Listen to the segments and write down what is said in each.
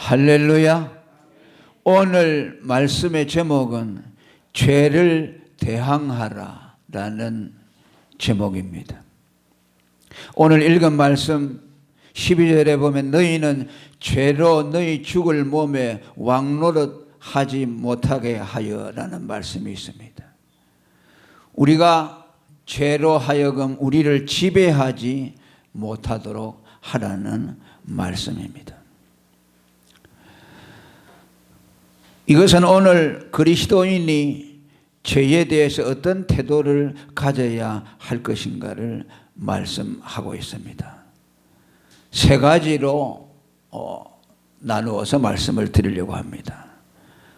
할렐루야. 오늘 말씀의 제목은 죄를 대항하라 라는 제목입니다. 오늘 읽은 말씀 12절에 보면 너희는 죄로 너희 죽을 몸에 왕노릇 하지 못하게 하여 라는 말씀이 있습니다. 우리가 죄로 하여금 우리를 지배하지 못하도록 하라는 말씀입니다. 이것은 오늘 그리스도인이 죄에 대해서 어떤 태도를 가져야 할 것인가를 말씀하고 있습니다. 세 가지로 나누어서 말씀을 드리려고 합니다.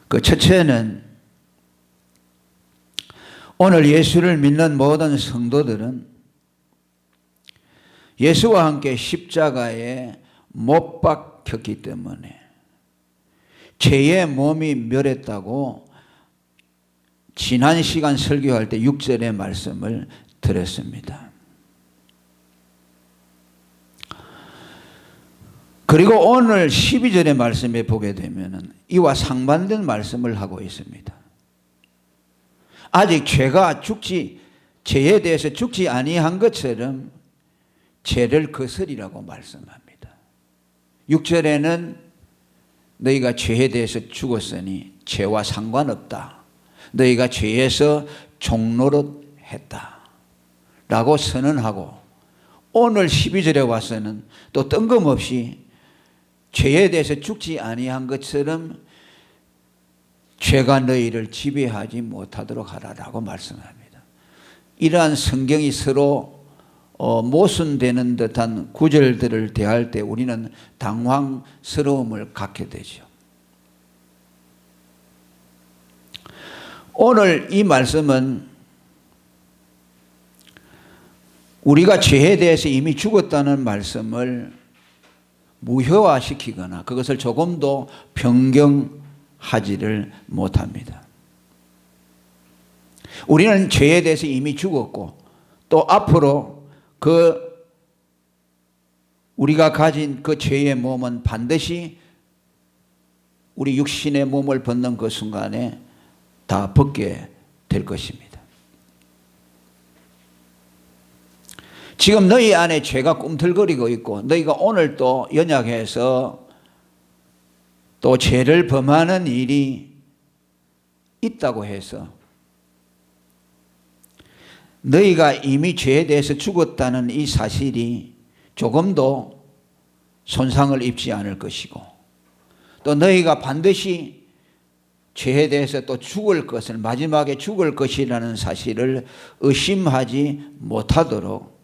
그 첫째는 오늘 예수를 믿는 모든 성도들은 예수와 함께 십자가에 못 박혔기 때문에 죄의 몸이 멸했다고 지난 시간 설교할 때 6절의 말씀을 드렸습니다. 그리고 오늘 12절의 말씀에 보게 되면 이와 상반된 말씀을 하고 있습니다. 아직 죄에 대해서 죽지 아니한 것처럼 죄를 거스리라고 말씀합니다. 6절에는 너희가 죄에 대해서 죽었으니 죄와 상관없다. 너희가 죄에서 종노릇했다 라고 선언하고, 오늘 12절에 와서는 또 뜬금없이 죄에 대해서 죽지 아니한 것처럼 죄가 너희를 지배하지 못하도록 하라라고 말씀합니다. 이러한 성경이 서로 모순되는 듯한 구절들을 대할 때 우리는 당황스러움을 갖게 되죠. 오늘 이 말씀은 우리가 죄에 대해서 이미 죽었다는 말씀을 무효화시키거나 그것을 조금도 변경하지를 못합니다. 우리는 죄에 대해서 이미 죽었고 또 앞으로 우리가 가진 그 죄의 몸은 반드시 우리 육신의 몸을 벗는 그 순간에 다 벗게 될 것입니다. 지금 너희 안에 죄가 꿈틀거리고 있고 너희가 오늘 또 연약해서 또 죄를 범하는 일이 있다고 해서 너희가 이미 죄에 대해서 죽었다는 이 사실이 조금도 손상을 입지 않을 것이고, 또 너희가 반드시 죄에 대해서 또 죽을 것을, 마지막에 죽을 것이라는 사실을 의심하지 못하도록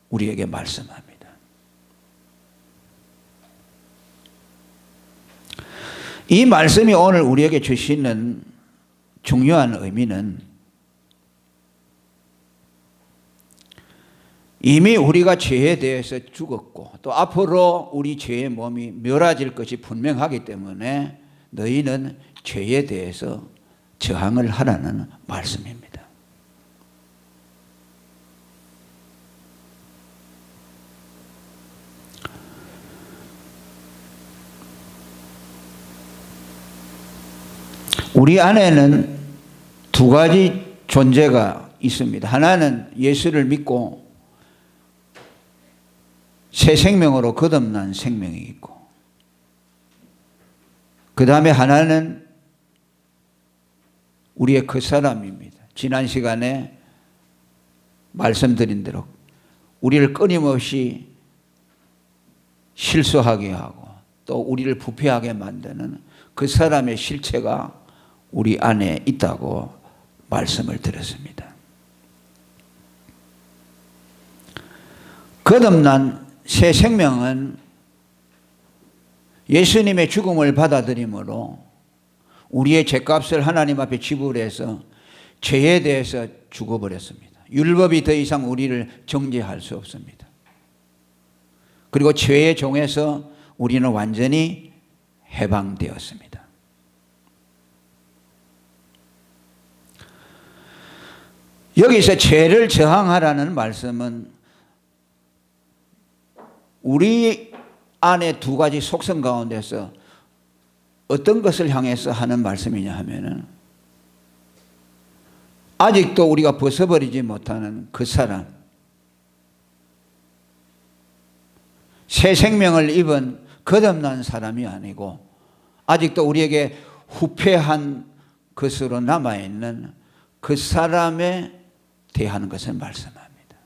우리에게 말씀합니다. 이 말씀이 오늘 우리에게 주시는 중요한 의미는 이미 우리가 죄에 대해서 죽었고 또 앞으로 우리 죄의 몸이 멸해질 것이 분명하기 때문에 너희는 죄에 대해서 저항을 하라는 말씀입니다. 우리 안에는 두 가지 존재가 있습니다. 하나는 예수를 믿고 새 생명으로 거듭난 생명이 있고, 그 다음에 하나는 우리의 겉사람입니다. 지난 시간에 말씀드린 대로 우리를 끊임없이 실수하게 하고 또 우리를 부패하게 만드는 그 사람의 실체가 우리 안에 있다고 말씀을 드렸습니다. 거듭난 새 생명은 예수님의 죽음을 받아들임으로 우리의 죄값을 하나님 앞에 지불해서 죄에 대해서 죽어버렸습니다. 율법이 더 이상 우리를 정죄할 수 없습니다. 그리고 죄의 종에서 우리는 완전히 해방되었습니다. 여기서 죄를 저항하라는 말씀은 우리 안에 두 가지 속성 가운데서 어떤 것을 향해서 하는 말씀이냐 하면은 아직도 우리가 벗어버리지 못하는 그 사람, 새 생명을 입은 거듭난 사람이 아니고 아직도 우리에게 후패한 것으로 남아있는 그 사람에 대한 것을 말씀합니다.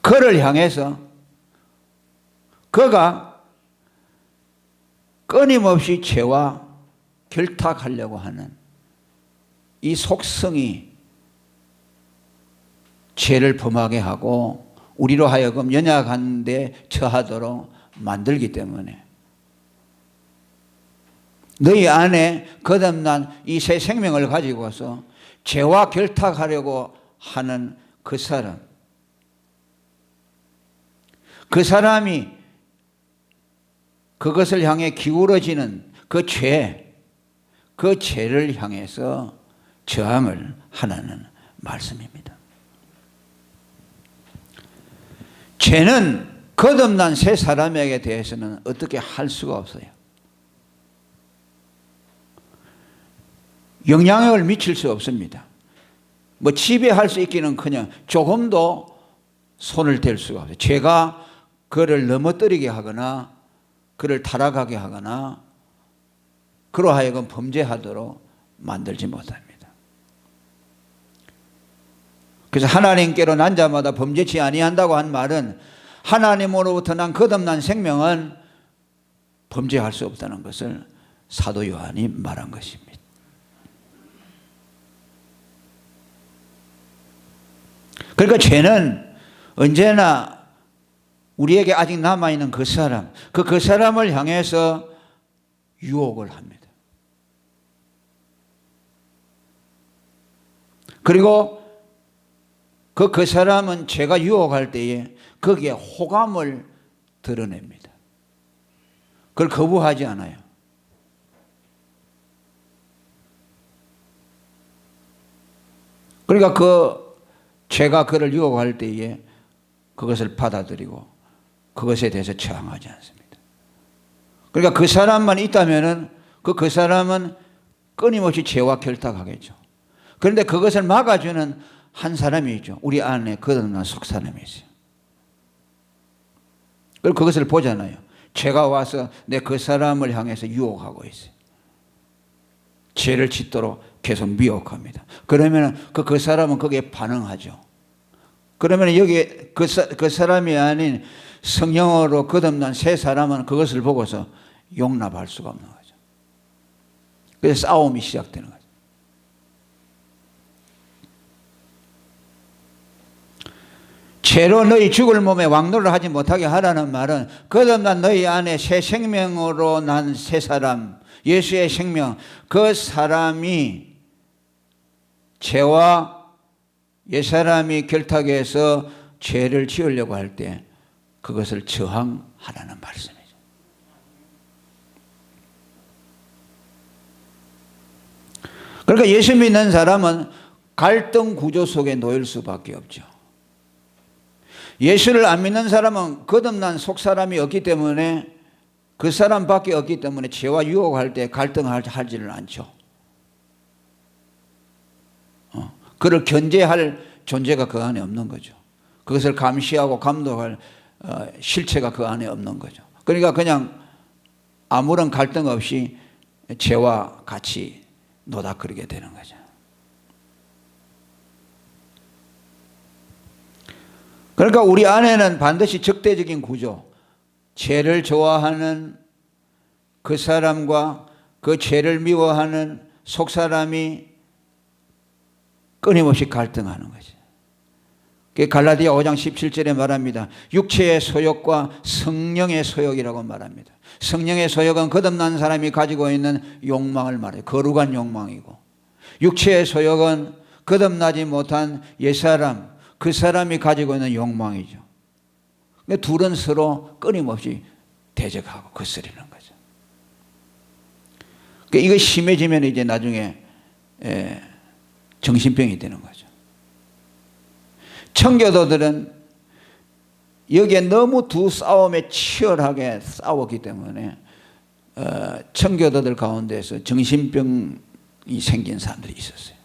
그를 향해서 그가 끊임없이 죄와 결탁하려고 하는 이 속성이 죄를 범하게 하고 우리로 하여금 연약한 데 처하도록 만들기 때문에 너희 안에 거듭난 이 새 생명을 가지고서 죄와 결탁하려고 하는 그 사람, 그 사람이 그것을 향해 기울어지는 그 죄, 그 죄를 향해서 저항을 하라는 말씀입니다. 죄는 거듭난 새 사람에게 대해서는 어떻게 할 수가 없어요. 영향력을 미칠 수 없습니다. 뭐 지배할 수 있기는커녕 조금도 손을 댈 수가 없어요. 죄가 그를 넘어뜨리게 하거나 그를 타락하게 하거나 그로 하여금 범죄하도록 만들지 못합니다. 그래서 하나님께로 난 자마다 범죄치 아니한다고 한 말은 하나님으로부터 난 거듭난 생명은 범죄할 수 없다는 것을 사도 요한이 말한 것입니다. 그러니까 죄는 언제나 우리에게 아직 남아있는 그 사람, 그 사람을 향해서 유혹을 합니다. 그리고 그 사람은 죄가 유혹할 때에 거기에 호감을 드러냅니다. 그걸 거부하지 않아요. 그러니까 그 죄가 그를 유혹할 때에 그것을 받아들이고 그것에 대해서 저항하지 않습니다. 그러니까 그 사람만 있다면은 그 사람은 끊임없이 죄와 결탁하겠죠. 그런데 그것을 막아주는 한 사람이 있죠. 우리 안에 거듭난 속 사람이 있어요. 그리고 그것을 보잖아요. 죄가 와서 내 그 사람을 향해서 유혹하고 있어요. 죄를 짓도록 계속 미혹합니다. 그러면 그 사람은 거기에 반응하죠. 그러면 여기 그 사람이 아닌 성령으로 거듭난 새 사람은 그것을 보고서 용납할 수가 없는 거죠. 그래서 싸움이 시작되는 거죠. 죄로 너희 죽을 몸에 왕노를 하지 못하게 하라는 말은 거듭난 너희 안에 새 생명으로 난 새 사람, 예수의 생명, 그 사람이 죄와 옛사람이 결탁해서 죄를 지으려고 할 때 그것을 저항하라는 말씀이죠. 그러니까 예수 믿는 사람은 갈등 구조 속에 놓일 수밖에 없죠. 예수를 안 믿는 사람은 거듭난 속 사람이 없기 때문에 그 사람밖에 없기 때문에 죄와 유혹할 때 갈등하지를 않죠. 그를 견제할 존재가 그 안에 없는 거죠. 그것을 감시하고 감독할 실체가 그 안에 없는 거죠. 그러니까 그냥 아무런 갈등 없이 죄와 같이 노닥거리게 되는 거죠. 그러니까 우리 안에는 반드시 적대적인 구조, 죄를 좋아하는 그 사람과 그 죄를 미워하는 속사람이 끊임없이 갈등하는 거죠. 갈라디아 5장 17절에 말합니다. 육체의 소욕과 성령의 소욕이라고 말합니다. 성령의 소욕은 거듭난 사람이 가지고 있는 욕망을 말해요. 거룩한 욕망이고, 육체의 소욕은 거듭나지 못한 옛사람, 그 사람이 가지고 있는 욕망이죠. 둘은 서로 끊임없이 대적하고 거스리는 거죠. 이거 심해지면 이제 나중에 정신병이 되는 거죠. 청교도들은 여기에 너무 두 싸움에 치열하게 싸웠기 때문에 청교도들 가운데서 정신병이 생긴 사람들이 있었어요.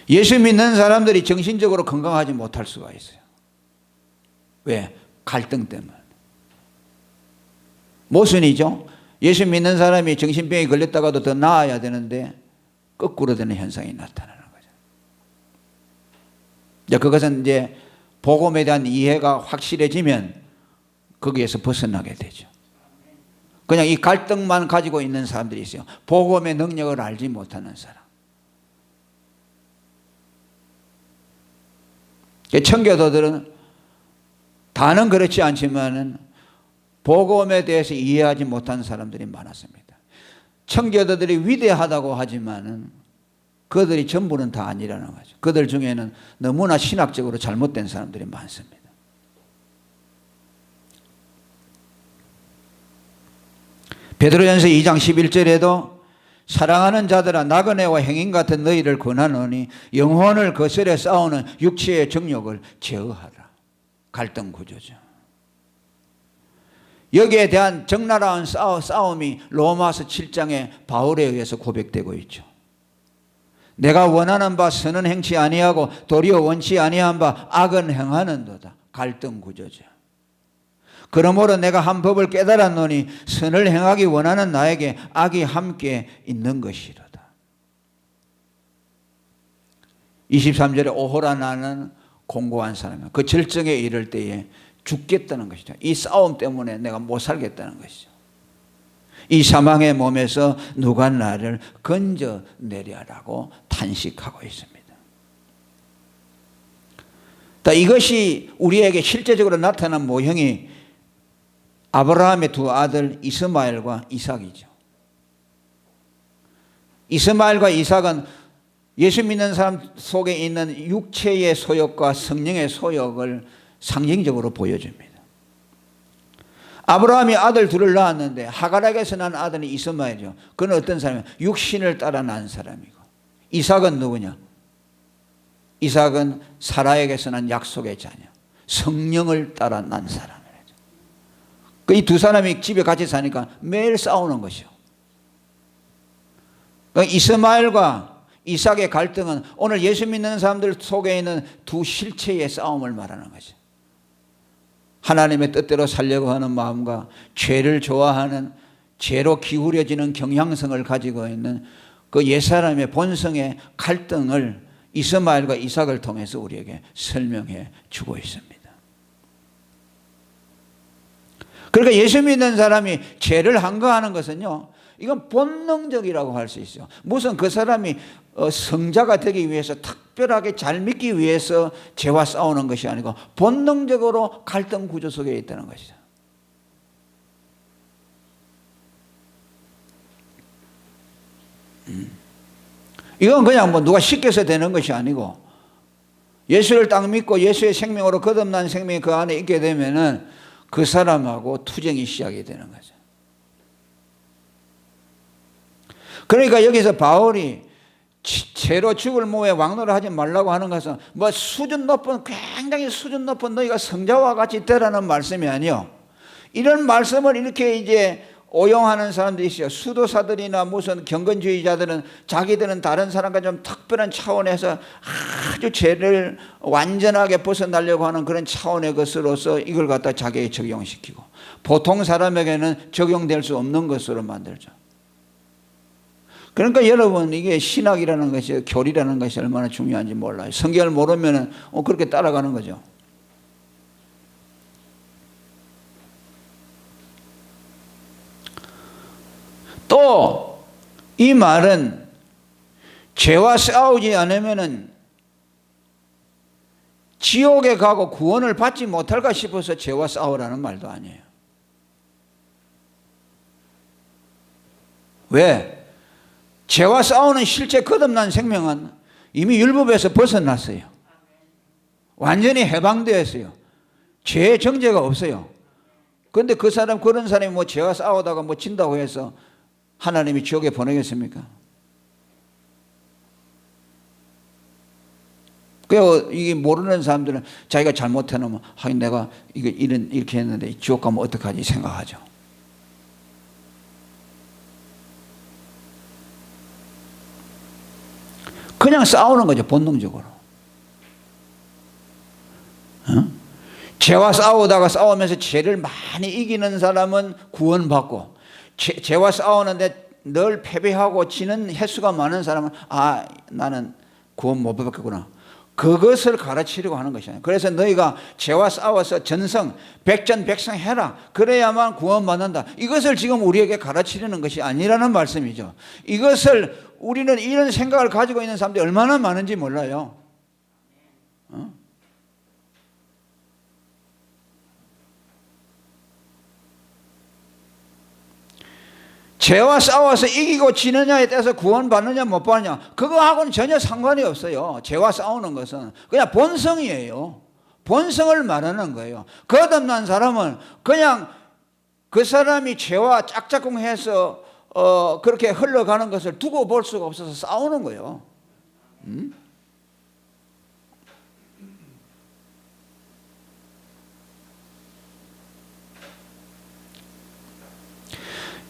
예수 믿는 사람들이 정신적으로 건강하지 못할 수가 있어요. 왜? 갈등 때문에. 모순이죠. 예수 믿는 사람이 정신병에 걸렸다가도 더 나아야 되는데 거꾸로 되는 현상이 나타나는 거죠. 그것은 이제 복음에 대한 이해가 확실해지면 거기에서 벗어나게 되죠. 그냥 이 갈등만 가지고 있는 사람들이 있어요. 복음의 능력을 알지 못하는 사람. 청교도들은 다는 그렇지 않지만은 복음에 대해서 이해하지 못한 사람들이 많았습니다. 청교도들이 위대하다고 하지만은 그들이 전부는 다 아니라는 거죠. 그들 중에는 너무나 신학적으로 잘못된 사람들이 많습니다. 베드로전서 2장 11절에도 사랑하는 자들아 나그네와 행인 같은 너희를 권하노니 영혼을 거스려 싸우는 육체의 정욕을 제어하라. 갈등 구조죠. 여기에 대한 적나라한 싸움이 로마서 7장에 바울에 의해서 고백되고 있죠. 내가 원하는 바 선은 행치 아니하고 도리어 원치 아니한 바 악은 행하는도다. 갈등 구조죠. 그러므로 내가 한 법을 깨달았노니 선을 행하기 원하는 나에게 악이 함께 있는 것이로다. 23절에 오호라 나는 공고한 사람이야. 그 절정에 이를 때에 죽겠다는 것이죠. 이 싸움 때문에 내가 못 살겠다는 것이죠. 이 사망의 몸에서 누가 나를 건져내려라고 탄식하고 있습니다. 이것이 우리에게 실제적으로 나타난 모형이 아브라함의 두 아들 이스마엘과 이삭이죠. 이스마엘과 이삭은 예수 믿는 사람 속에 있는 육체의 소욕과 성령의 소욕을 상징적으로 보여줍니다. 아브라함이 아들 둘을 낳았는데 하갈에게서 난 아들은 이스마엘이죠. 그는 어떤 사람이에요? 육신을 따라 난 사람이고, 이삭은 누구냐? 이삭은 사라에게서 난 약속의 자녀, 성령을 따라 난 사람. 이 두 사람이 집에 같이 사니까 매일 싸우는 것이요. 이스마엘과 이삭의 갈등은 오늘 예수 믿는 사람들 속에 있는 두 실체의 싸움을 말하는 거죠. 하나님의 뜻대로 살려고 하는 마음과 죄를 좋아하는, 죄로 기울여지는 경향성을 가지고 있는 그 옛사람의 본성의 갈등을 이스마엘과 이삭을 통해서 우리에게 설명해 주고 있습니다. 그러니까 예수 믿는 사람이 죄를 항거하는 것은요, 이건 본능적이라고 할 수 있어요. 무슨 그 사람이 성자가 되기 위해서 특별하게 잘 믿기 위해서 죄와 싸우는 것이 아니고 본능적으로 갈등 구조 속에 있다는 것이죠. 이건 그냥 뭐 누가 시켜서 되는 것이 아니고 예수를 딱 믿고 예수의 생명으로 거듭난 생명이 그 안에 있게 되면은 그 사람하고 투쟁이 시작이 되는 거죠. 그러니까 여기서 바울이 죄로 죽을 몸에 왕노를 하지 말라고 하는 것은 뭐 수준 높은, 굉장히 수준 높은 너희가 성자와 같이 되라는 말씀이 아니요. 이런 말씀을 이렇게 이제 오용하는 사람들이 있어요. 수도사들이나 무슨 경건주의자들은 자기들은 다른 사람과 좀 특별한 차원에서 아주 죄를 완전하게 벗어나려고 하는 그런 차원의 것으로서 이걸 갖다 자기에게 적용시키고, 보통 사람에게는 적용될 수 없는 것으로 만들죠. 그러니까 여러분, 이게 신학이라는 것이, 교리라는 것이 얼마나 중요한지 몰라요. 성경을 모르면 그렇게 따라가는 거죠. 또 이 말은 죄와 싸우지 않으면은 지옥에 가고 구원을 받지 못할까 싶어서 죄와 싸우라는 말도 아니에요. 왜? 죄와 싸우는 실제 거듭난 생명은 이미 율법에서 벗어났어요. 완전히 해방되었어요. 죄의 정죄가 없어요. 그런데 그런 사람이 뭐 죄와 싸우다가 뭐 진다고 해서 하나님이 지옥에 보내겠습니까? 그 이게 모르는 사람들은 자기가 잘못해놓으면 하긴 내가 이렇게 했는데 지옥 가면 어떡하지 생각하죠. 그냥 싸우는 거죠, 본능적으로. 죄와 싸우면서 죄를 많이 이기는 사람은 구원받고, 죄와 싸우는데 늘 패배하고 지는 횟수가 많은 사람은 나는 구원 못 받겠구나. 그것을 가르치려고 하는 것이잖아요. 그래서 너희가 죄와 싸워서 전성, 백전백승 해라. 그래야만 구원받는다. 이것을 지금 우리에게 가르치려는 것이 아니라는 말씀이죠. 이것을 우리는 이런 생각을 가지고 있는 사람들이 얼마나 많은지 몰라요. 죄와 싸워서 이기고 지느냐에 따라서 구원받느냐 못 받느냐, 그거하고는 전혀 상관이 없어요. 죄와 싸우는 것은 그냥 본성이에요. 본성을 말하는 거예요. 거듭난 사람은 그냥 그 사람이 죄와 짝짝꿍해서 그렇게 흘러가는 것을 두고 볼 수가 없어서 싸우는 거예요.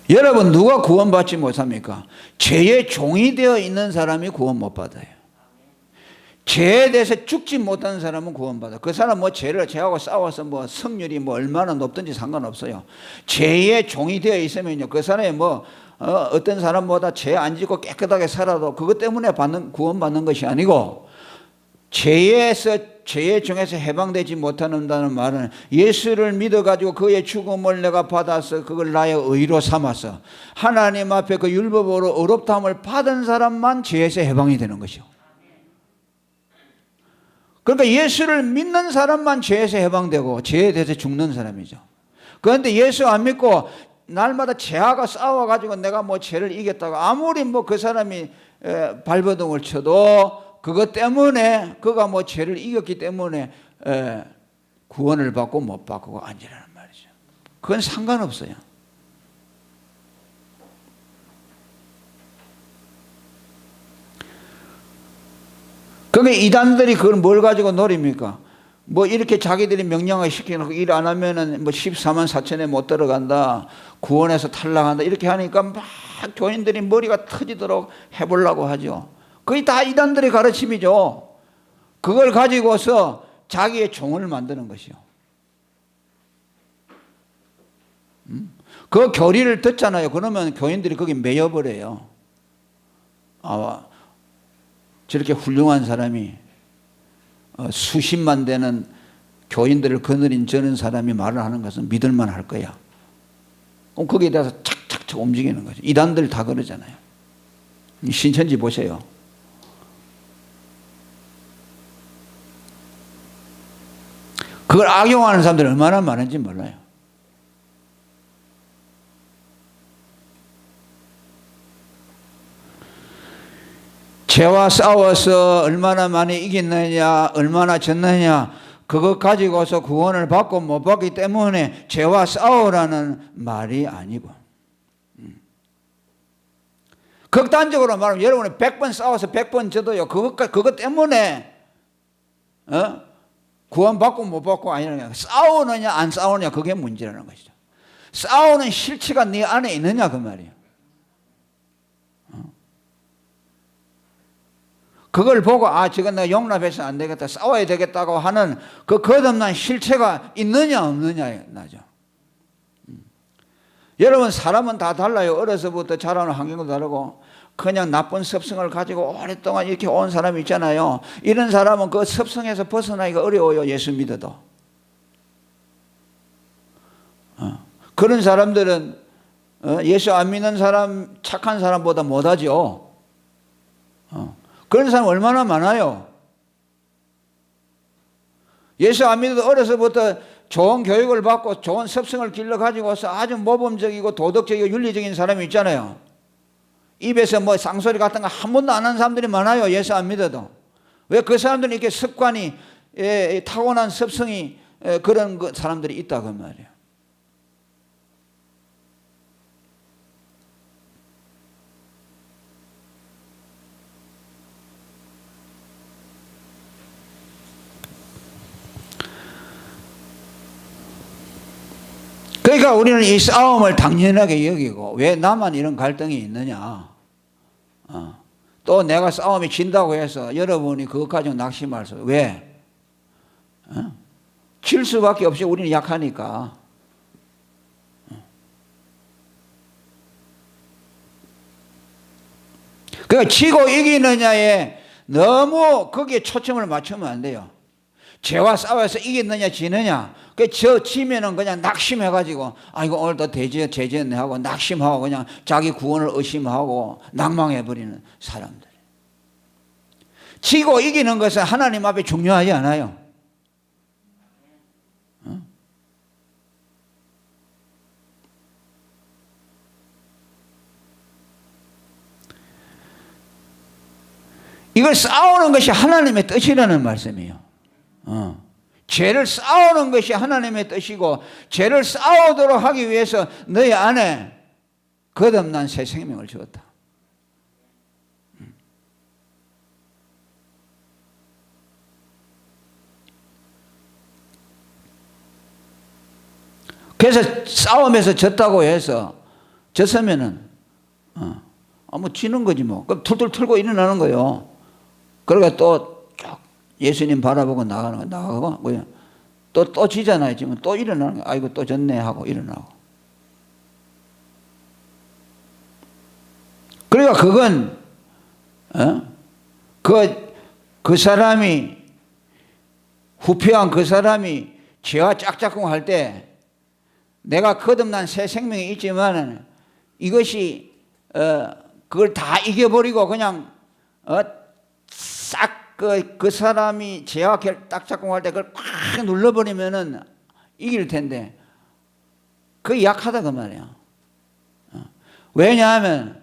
여러분, 누가 구원받지 못합니까? 죄의 종이 되어 있는 사람이 구원 못 받아요. 죄에 대해서 죽지 못하는 사람은 구원받아요. 그 사람 죄하고 싸워서 성률이 얼마나 높든지 상관없어요. 죄의 종이 되어 있으면요, 그 사람이 어떤 사람보다 죄 안 짓고 깨끗하게 살아도 그것 때문에 구원받는 것이 아니고, 죄의 종에서 해방되지 못한다는 말은 예수를 믿어가지고 그의 죽음을 내가 받아서 그걸 나의 의로 삼아서 하나님 앞에 그 율법으로 의롭다함을 받은 사람만 죄에서 해방이 되는 것이요. 그러니까 예수를 믿는 사람만 죄에서 해방되고 죄에 대해서 죽는 사람이죠. 그런데 예수 안 믿고 날마다 죄하고 싸워가지고 내가 죄를 이겼다고 아무리 그 사람이 발버둥을 쳐도 그것 때문에 그가 죄를 이겼기 때문에 구원을 받고 못 받고 아니라는 말이죠. 그건 상관없어요. 그러니까 이단들이 그걸 뭘 가지고 노립니까? 이렇게 자기들이 명령을 시켜놓고 일 안 하면은 14만 4천에 못 들어간다, 구원에서 탈락한다, 이렇게 하니까 막 교인들이 머리가 터지도록 해보려고 하죠. 그게 다 이단들의 가르침이죠. 그걸 가지고서 자기의 종을 만드는 것이요. 그 교리를 듣잖아요. 그러면 교인들이 거기 매여버려요. 저렇게 훌륭한 사람이 수십만 되는 교인들을 거느린 저런 사람이 말을 하는 것은 믿을만 할 거야. 그럼 거기에 대해서 착착착 움직이는 거죠. 이단들 다 그러잖아요. 신천지 보세요. 그걸 악용하는 사람들이 얼마나 많은지 몰라요. 죄와 싸워서 얼마나 많이 이겼느냐, 얼마나 졌느냐, 그것 가지고서 구원을 받고 못 받기 때문에 죄와 싸우라는 말이 아니고, 극단적으로 말하면 여러분이 100번 싸워서 100번 져도요, 그것 때문에 구원받고 못 받고 아니라 싸우느냐 안 싸우느냐, 그게 문제라는 것이죠. 싸우는 실체가 네 안에 있느냐, 그 말이에요. 그걸 보고 저건 내가 용납해서 안 되겠다, 싸워야 되겠다고 하는 그 거듭난 실체가 있느냐 없느냐에 나죠. 여러분, 사람은 다 달라요. 어려서부터 자라는 환경도 다르고 그냥 나쁜 습성을 가지고 오랫동안 이렇게 온 사람이 있잖아요. 이런 사람은 그 습성에서 벗어나기가 어려워요. 예수 믿어도. 그런 사람들은 예수 안 믿는 사람, 착한 사람보다 못하죠. 그런 사람 얼마나 많아요. 예수 안 믿어도 어려서부터 좋은 교육을 받고 좋은 습성을 길러가지고서 아주 모범적이고 도덕적이고 윤리적인 사람이 있잖아요. 입에서 쌍소리 같은 거 한 번도 안 하는 사람들이 많아요. 예수 안 믿어도. 왜? 그 사람들은 이렇게 습관이, 타고난 습성이 그런 사람들이 있다, 그 말이에요. 그러니까 우리는 이 싸움을 당연하게 여기고, 왜 나만 이런 갈등이 있느냐, 또 또 내가 싸움이 진다고 해서 여러분이 그것 가지고 낙심할 수. 왜? 질 수밖에 없이 우리는 약하니까. 그러니까 지고 이기느냐에 너무 거기에 초점을 맞추면 안 돼요. 죄와 싸워서 이겼느냐 지느냐. 저 지면은 그냥 낙심해가지고 이거 오늘도 제지했네 하고 낙심하고 그냥 자기 구원을 의심하고 낭망해버리는 사람들. 지고 이기는 것은 하나님 앞에 중요하지 않아요. 이걸 싸우는 것이 하나님의 뜻이라는 말씀이에요. 죄를 싸우는 것이 하나님의 뜻이고 죄를 싸우도록 하기 위해서 너희 안에 거듭난 새 생명을 주었다. 그래서 싸움에서 졌다고 해서 졌으면은 뭐 지는 거지 뭐. 그럼 툴툴 털고 일어나는 거예요. 그러니까 또 예수님 바라보고 나가고 또 지잖아요. 지금 또 일어나는 거예요. 아이고 또 졌네 하고 일어나고. 그러니까 그건 그 사람이 후패한 그 사람이 죄와 짝짝꿍 할 때 내가 거듭난 새 생명이 있지만 이것이 그걸 다 이겨버리고 그냥 싹 그 사람이 죄와 짝짝꿍할 때 그걸 꽉 눌러버리면은 이길 텐데 그게 약하다 그 말이야. 왜냐하면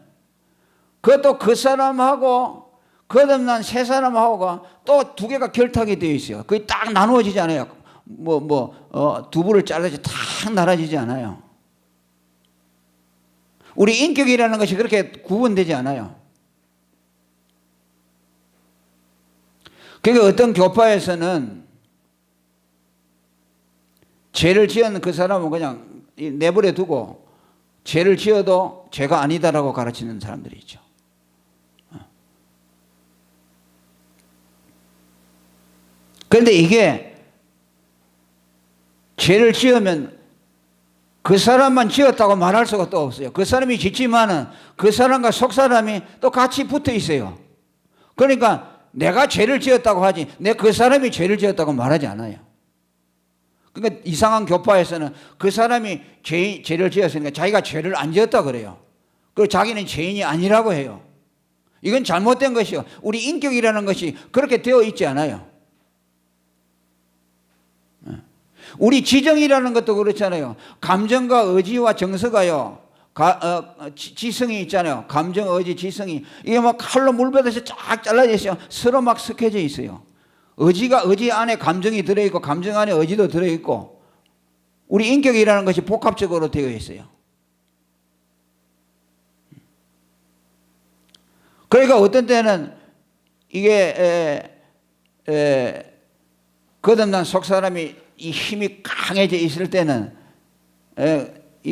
그것도 그 사람하고 거듭난 새 사람하고가 또 두 개가 결탁이 되어 있어요. 그게 딱 나누어지지 않아요. 두부를 잘라서 탁 나눠지지 않아요. 우리 인격이라는 것이 그렇게 구분되지 않아요. 그러니까 어떤 교파에서는 죄를 지은 그 사람은 그냥 내버려 두고 죄를 지어도 죄가 아니다라고 가르치는 사람들이 있죠. 그런데 이게 죄를 지으면 그 사람만 지었다고 말할 수가 또 없어요. 그 사람이 짓지만은 그 사람과 속 사람이 또 같이 붙어 있어요. 그러니까 내가 죄를 지었다고 하지 그 사람이 죄를 지었다고 말하지 않아요. 그러니까 이상한 교파에서는 그 사람이 죄를 지었으니까 자기가 죄를 안 지었다 그래요. 그리고 자기는 죄인이 아니라고 해요. 이건 잘못된 것이요. 우리 인격이라는 것이 그렇게 되어 있지 않아요. 우리 지정이라는 것도 그렇잖아요. 감정과 의지와 정서가요. 지성이 있잖아요. 감정, 의지, 지성이. 이게 막 칼로 물베듯이 쫙 잘라져 있어요. 서로 막 섞여져 있어요. 의지 안에 감정이 들어있고, 감정 안에 의지도 들어있고, 우리 인격이라는 것이 복합적으로 되어 있어요. 그러니까 어떤 때는 이게 거듭난 속 사람이 이 힘이 강해져 있을 때는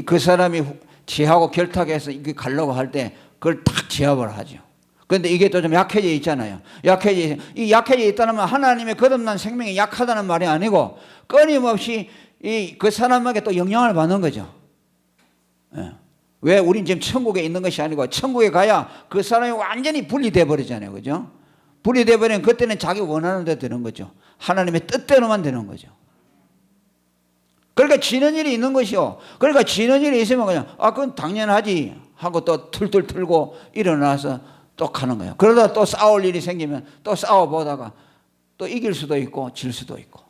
그 사람이 죄하고 결탁해서 이게 가려고 할 때 그걸 탁 제압을 하죠. 그런데 이게 또 좀 약해져 있잖아요. 약해져 있다는 건 하나님의 거듭난 생명이 약하다는 말이 아니고 끊임없이 그 사람에게 또 영향을 받는 거죠. 왜 우린 지금 천국에 있는 것이 아니고 천국에 가야 그 사람이 완전히 분리돼 버리잖아요. 그죠? 분리돼 버리면 그때는 자기 원하는 대로 되는 거죠. 하나님의 뜻대로만 되는 거죠. 그러니까 지는 일이 있는 것이요. 그러니까 지는 일이 있으면 그냥 그건 당연하지 하고 또 툴툴 틀고 일어나서 또 가는 거예요. 그러다 또 싸울 일이 생기면 또 싸워보다가 또 이길 수도 있고 질 수도 있고.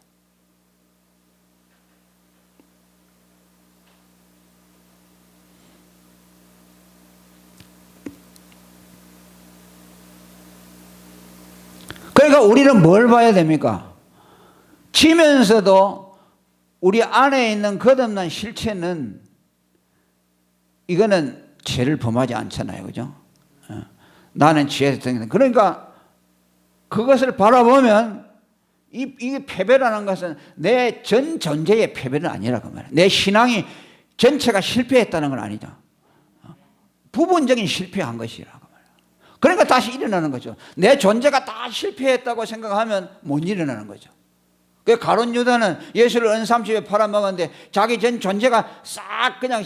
그러니까 우리는 뭘 봐야 됩니까? 지면서도 우리 안에 있는 거듭난 실체는 이거는 죄를 범하지 않잖아요. 그죠? 나는 죄에서 생긴. 그러니까 그것을 바라보면 이게 패배라는 것은 내 전 존재의 패배는 아니라고 말이에요. 내 신앙이 전체가 실패했다는 건 아니죠. 부분적인 실패한 것이라고 말이에요. 그러니까 다시 일어나는 거죠. 내 존재가 다 실패했다고 생각하면 못 일어나는 거죠. 그 가룟 유다는 예수를 은삼집에 팔아먹었는데 자기 전 존재가 싹 그냥